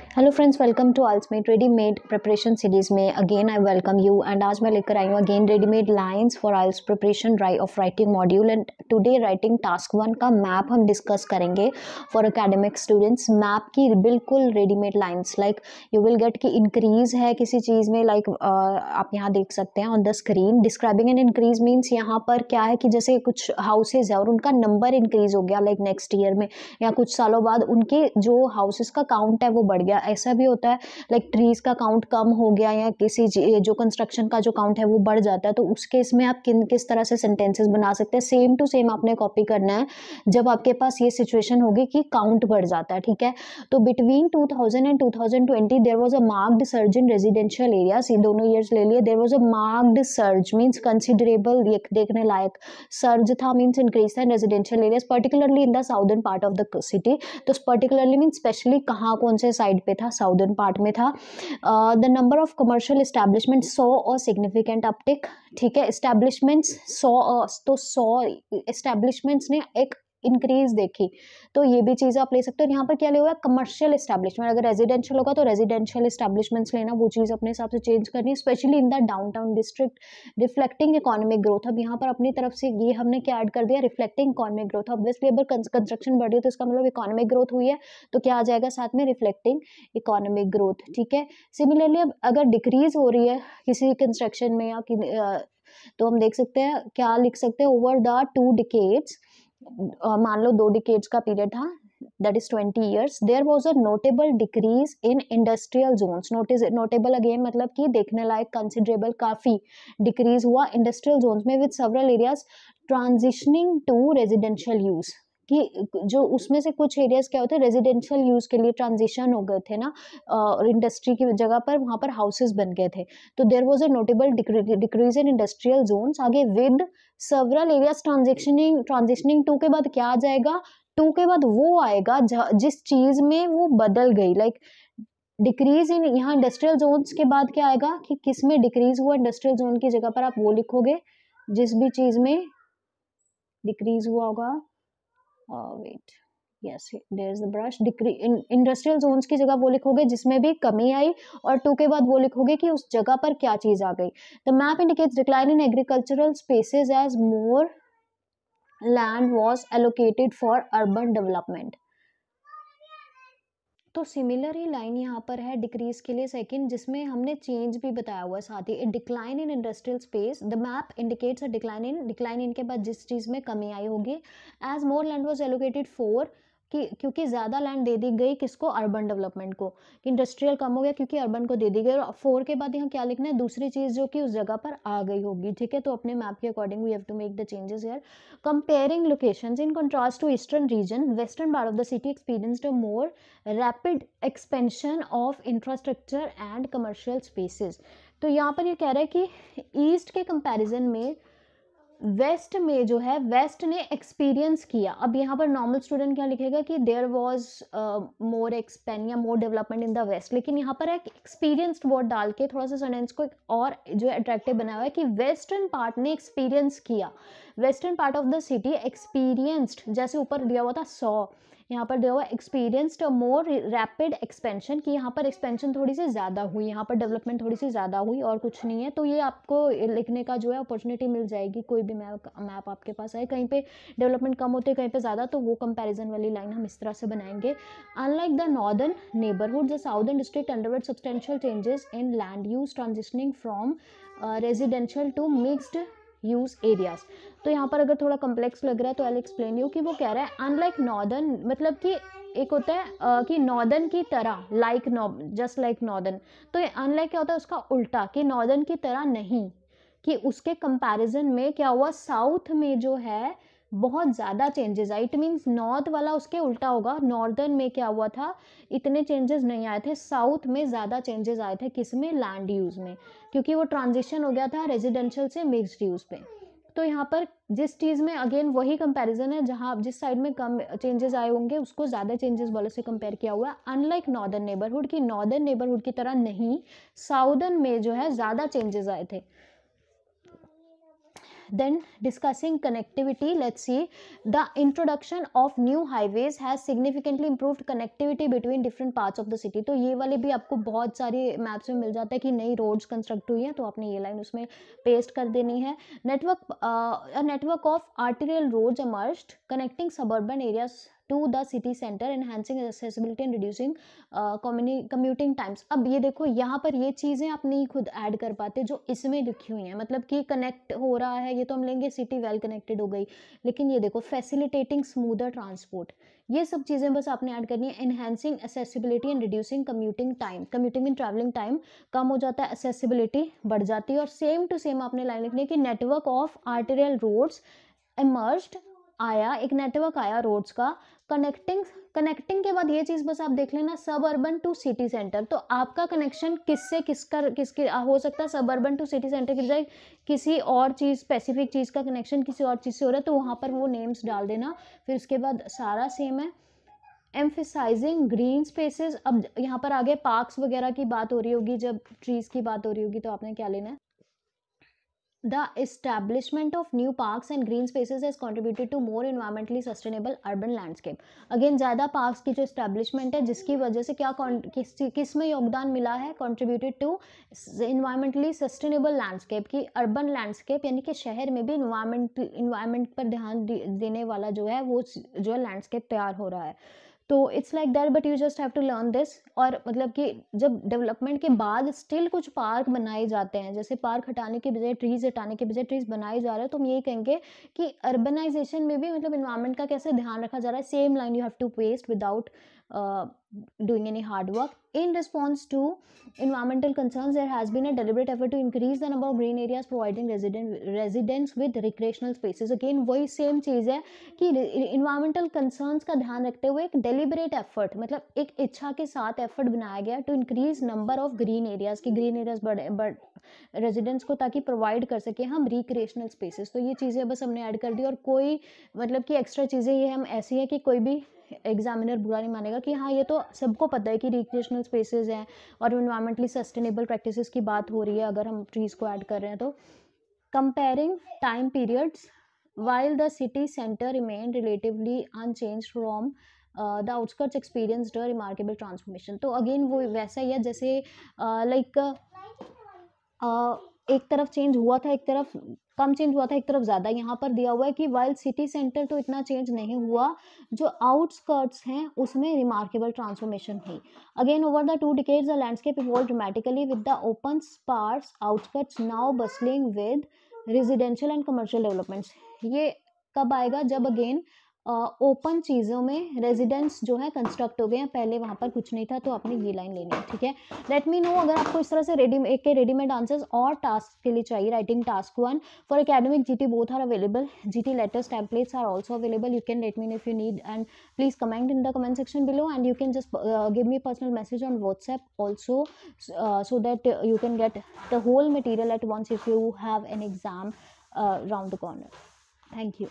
Hello friends, welcome to आल्समेट readymade preparation series में again I welcome you. And आज मैं लेकर आई हूँ again readymade lines for IELTS preparation of writing module. And today writing task 1 का map हम डिस्कस करेंगे फॉर एकेडमिक स्टूडेंट्स। मैप की बिल्कुल readymade lines like you will get कि इंक्रीज है किसी चीज़ में, लाइक आप यहाँ देख सकते हैं on the screen. Describing an increase means यहाँ पर क्या है कि जैसे कुछ हाउसेज है और उनका नंबर इंक्रीज हो गया लाइक नेक्स्ट ईयर में या कुछ सालों बाद उनके जो हाउसेस का काउंट है वो बढ़ गया। ऐसा भी होता है लाइक ट्रीज का काउंट कम हो गया या किसी जो कंस्ट्रक्शन का जो काउंट है वो बढ़ जाता है। तो उस केस में आप किस तरह से सेंटेंसेस बना सकते हैं, सेम टू सेम आपने कॉपी करना है जब आपके पास ये सिचुएशन होगी कि काउंट बढ़ जाता है। ठीक है, तो between 2000 and 2020 there was a marked surge in residential areas. ये दोनों ईयर्स ले लिए। There was a marked surge means considerable, देखने लायक सर्ज था मींस इंक्रीज था in residential areas particularly in the southern part of the city. तो particularly mean specially कहाँ कौन से साइड पे था, साउदर्न पार्ट में था। The number of commercial establishment saw a significant uptick. ठीक है, एस्टैब्लिशमेंट्स तो 100 एस्टैब्लिशमेंट्स ने एक इंक्रीज देखी। तो ये भी चीज़ आप ले सकते हो। यहाँ पर क्या लिया हुआ है, कमर्शियल एस्टैब्लिशमेंट। अगर रेजिडेंशियल होगा तो रेजिडेंशियल एस्टैब्लिशमेंट्स लेना, वो चीज़ अपने हिसाब से चेंज करनी है, specially in the downtown district reflecting economic growth. अब यहाँ पर अपनी तरफ से ये हमने क्या ऐड कर दिया, रिफ्लेक्टिंग इकोनॉमिक ग्रोथ। ऑब्वियसली अगर कंस्ट्रक्शन बढ़ रही है तो इसका मतलब इकोनॉमिक ग्रोथ हुई है, तो क्या आ जाएगा साथ में, रिफ्लेक्टिंग इकोनॉमिक ग्रोथ। ठीक है, सिमिलरली अब अगर डिक्रीज हो रही है किसी कंस्ट्रक्शन में या तो हम देख सकते हैं क्या लिख सकते हैं, ओवर द 2 डिकेड्स, मान लो 2 डिकेड्स का पीरियड था, that is 20 years, there was a notable decrease in industrial zones। Notable again मतलब कि देखने लायक, कंसिडरेबल काफी डिक्रीज हुआ इंडस्ट्रियल जोन्स में, with several areas transitioning to residential use. कि जो उसमें से कुछ एरियाज क्या होते हैं, रेजिडेंशियल यूज के लिए ट्रांजिशन हो गए थे ना, और इंडस्ट्री की जगह पर वहां पर हाउसेस बन गए थे। तो there was a notable decrease in industrial zones. आगे with several areas transitioning to के बाद क्या आ जाएगा, टू के बाद वो आएगा जिस चीज में वो बदल गई, लाइक डिक्रीज इन, यहाँ इंडस्ट्रियल जोन्स के बाद क्या आएगा कि किस में डिक्रीज हुआ, इंडस्ट्रियल जोन की जगह पर आप वो लिखोगे जिस भी चीज में डिक्रीज हुआ होगा। Wait, yes there is the brush. Industrial zones की जगह वो लिखोगे जिसमें भी कमी आई, और टू के बाद वो लिखोगे कि उस जगह पर क्या चीज आ गई। The map indicates decline in agricultural spaces as more land was allocated for urban development. तो सिमिलर ही लाइन यहाँ पर है डिक्रीज के लिए सेकंड, जिसमें हमने चेंज भी बताया हुआ है साथ ही, decline in industrial space. The map indicates a decline in के बाद जिस चीज़ में कमी आई होगी, as more land was allocated for, कि क्योंकि ज़्यादा लैंड दे दी गई किसको, अर्बन डेवलपमेंट को। इंडस्ट्रियल कम हो गया क्योंकि अर्बन को दे दी गई। और 4 के बाद यहाँ क्या लिखना है, दूसरी चीज़ जो कि उस जगह पर आ गई होगी। ठीक है, तो अपने मैप के according we have to make the changes here. Comparing locations in contrast to eastern region, western part of the city experienced a more rapid expansion of infrastructure and commercial spaces। तो यहाँ पर ये कह रहा है कि east के comparison में वेस्ट में जो है, वेस्ट ने एक्सपीरियंस किया। अब यहाँ पर नॉर्मल स्टूडेंट क्या लिखेगा कि देयर वाज मोर एक्सपेंड या मोर डेवलपमेंट इन द वेस्ट, लेकिन यहाँ पर एक एक्सपीरियंस्ड वर्ड डाल के थोड़ा सा सेंटेंस को और जो अट्रैक्टिव बनाया हुआ है कि वेस्टर्न पार्ट ने एक्सपीरियंस किया, western part of the city experienced, जैसे ऊपर दिया हुआ था 100, यहाँ पर दिया हुआ एक्सपीरियंस्ड मोर रैपिड एक्सपेंशन, कि यहाँ पर एक्सपेंशन थोड़ी सी ज़्यादा हुई, यहाँ पर डेवलपमेंट थोड़ी सी ज़्यादा हुई और कुछ नहीं है। तो ये आपको लिखने का जो है अपॉर्चुनिटी मिल जाएगी, कोई भी मैप आपके पास आए, कहीं पे डेवलपमेंट कम होते कहीं पे ज़्यादा, तो वो कंपैरिजन वाली लाइन हम इस तरह से बनाएंगे। Unlike the northern neighbourhood, the southern district underwent substantial changes in land use transitioning from residential to mixed use areas. तो यहाँ पर अगर थोड़ा कम्प्लेक्स लग रहा है तो आई एक्सप्लेन यू कि वो कह रहा है अनलाइक नॉर्दर्न, मतलब कि एक होता है कि नॉर्दर्न की तरह, लाइक जस्ट लाइक नॉर्दर्न, तो ये अनलाइक क्या होता है उसका उल्टा, कि नॉर्दर्न की तरह नहीं, कि उसके कंपैरिजन में क्या हुआ, साउथ में जो है बहुत ज़्यादा चेंजेस आए। इट मीन्स नॉर्थ वाला उसके उल्टा होगा, नॉर्दर्न में क्या हुआ था, इतने चेंजेस नहीं आए थे, साउथ में ज़्यादा चेंजेस आए थे, किस में, लैंड यूज़ में, क्योंकि वो ट्रांजिशन हो गया था रेजिडेंशियल से मिक्स्ड यूज़ पे। तो यहाँ पर जिस चीज़ में अगेन वही कंपैरिजन है, जहाँ जिस साइड में कम चेंजेस आए होंगे उसको ज़्यादा चेंजेस वाले से कंपेयर किया हुआ है। अनलाइक नॉर्दर्न नेबरहुड, की नॉर्दर्न नेबरहुड की तरह नहीं, साउदर्न में जो है ज़्यादा चेंजेस आए थे। Then discussing connectivity, let's see. The introduction of new highways has significantly improved connectivity between different parts of the city. तो ये वाले भी आपको बहुत सारी मैप्स में मिल जाता है कि नई रोड्स कंस्ट्रक्ट हुई हैं, तो आपने ये लाइन उसमें पेस्ट कर देनी है. Network of arterial roads emerged connecting suburban areas to the city center, enhancing accessibility and reducing commuting times. अब ये देखो यहाँ पर ये चीज़ें आप नहीं खुद ऐड कर पाते जो इसमें लिखी हुई हैं, मतलब कि कनेक्ट हो रहा है, ये तो हम लेंगे सिटी वेल कनेक्टेड हो गई, लेकिन ये देखो फैसिलिटेटिंग स्मूदर ट्रांसपोर्ट, ये सब चीज़ें बस आपने ऐड करनी है. Enhancing accessibility and reducing commuting time, commuting and travelling time कम हो जाता है, एसेसिबिलिटी बढ़ जाती है. और सेम टू सेम आपने लाइन लिखनी है कि network of arterial roads emerged, आया एक नेटवर्क आया रोड्स का. कनेक्टिंग के बाद ये चीज़ बस आप देख लेना, सब अर्बन टू सिटी सेंटर. तो आपका कनेक्शन किससे किसके हो सकता है, सब अर्बन टू सिटी सेंटर की बजाय किसी और चीज़, स्पेसिफिक चीज़ का कनेक्शन किसी और चीज़ से हो रहा है, तो वहाँ पर वो नेम्स डाल देना. फिर उसके बाद सारा सेम है. एम्फेसाइजिंग ग्रीन स्पेसेस, अब यहाँ पर आगे पार्क्स वगैरह की बात हो रही होगी, जब ट्रीज़ की बात हो रही होगी तो आपने क्या लेना है. The establishment of new parks and green spaces has contributed to more environmentally sustainable urban landscape. Again ज़्यादा पार्क्स की जो establishment है जिसकी वजह से क्या किस में योगदान मिला है, contributed to environmentally sustainable landscape की urban landscape, यानी कि शहर में भी environment पर ध्यान देने वाला जो है वो जो है landscape तैयार हो रहा है. तो it's like that, but you just have to learn this. और मतलब कि जब डेवलपमेंट के बाद स्टिल कुछ पार्क बनाए जाते हैं, जैसे पार्क हटाने के बजाय ट्रीज हटाने के बजाय ट्रीज बनाए जा रहे हैं, तो हम यही कहेंगे कि अर्बनाइजेशन में भी मतलब इन्वायरमेंट का कैसे ध्यान रखा जा रहा है. Same line you have to paste without doing any hard work. In response to environmental concerns, there has been a deliberate effort to increase the number of green areas, providing residents with recreational spaces. Again वही same चीज़ है कि environmental concerns का ध्यान रखते हुए एक deliberate effort, मतलब एक इच्छा के साथ effort बनाया गया to increase number of green areas, कि green areas बढ़ रेजिडेंट्स को, ताकि प्रोवाइड कर सके हम रिक्रिएशनल स्पेसेस. तो ये चीज़ें बस हमने ऐड कर दी. और कोई मतलब कि एक्स्ट्रा चीज़ें ये हम ऐसी है कि कोई भी एग्जामिनर बुरा नहीं मानेगा कि हाँ ये तो सबको पता है कि रिक्रिएशनल स्पेसेस हैं और इन्वायरमेंटली सस्टेनेबल प्रैक्टिसेस की बात हो रही है अगर हम ट्रीज़ को ऐड कर रहे हैं. तो comparing time periods, while the city center remained relatively unchanged from the outskirts experienced a remarkable transformation. तो अगेन वो वैसा ही है जैसे लाइक एक तरफ चेंज हुआ था, एक तरफ कम चेंज हुआ था, एक तरफ ज़्यादा. यहाँ पर दिया हुआ है कि वाइल सिटी सेंटर तो इतना चेंज नहीं हुआ, जो आउटस्कर्ट्स हैं उसमें रिमार्केबल ट्रांसफॉर्मेशन हुई. Again over the 2 decades the landscape evolve dramatically with the open sparse outskirts now bustling with residential and commercial developments. ये कब आएगा, जब अगेन ओपन चीज़ों में रेजिडेंस जो है कंस्ट्रक्ट हो गए हैं, पहले वहाँ पर कुछ नहीं था. तो आपने ये लाइन लेनी है, ठीक है. लेट मी नो अगर आपको इस तरह से रेडीमेड आंसर्स और टास्क के लिए चाहिए. Writing task 1 for academic GT both are available. GT letters templates are also available. You can let me know if you need and please comment in the comment section below and you can just give me personal message on WhatsApp also so that you can get the whole material at once if you have an exam round the corner. Thank you.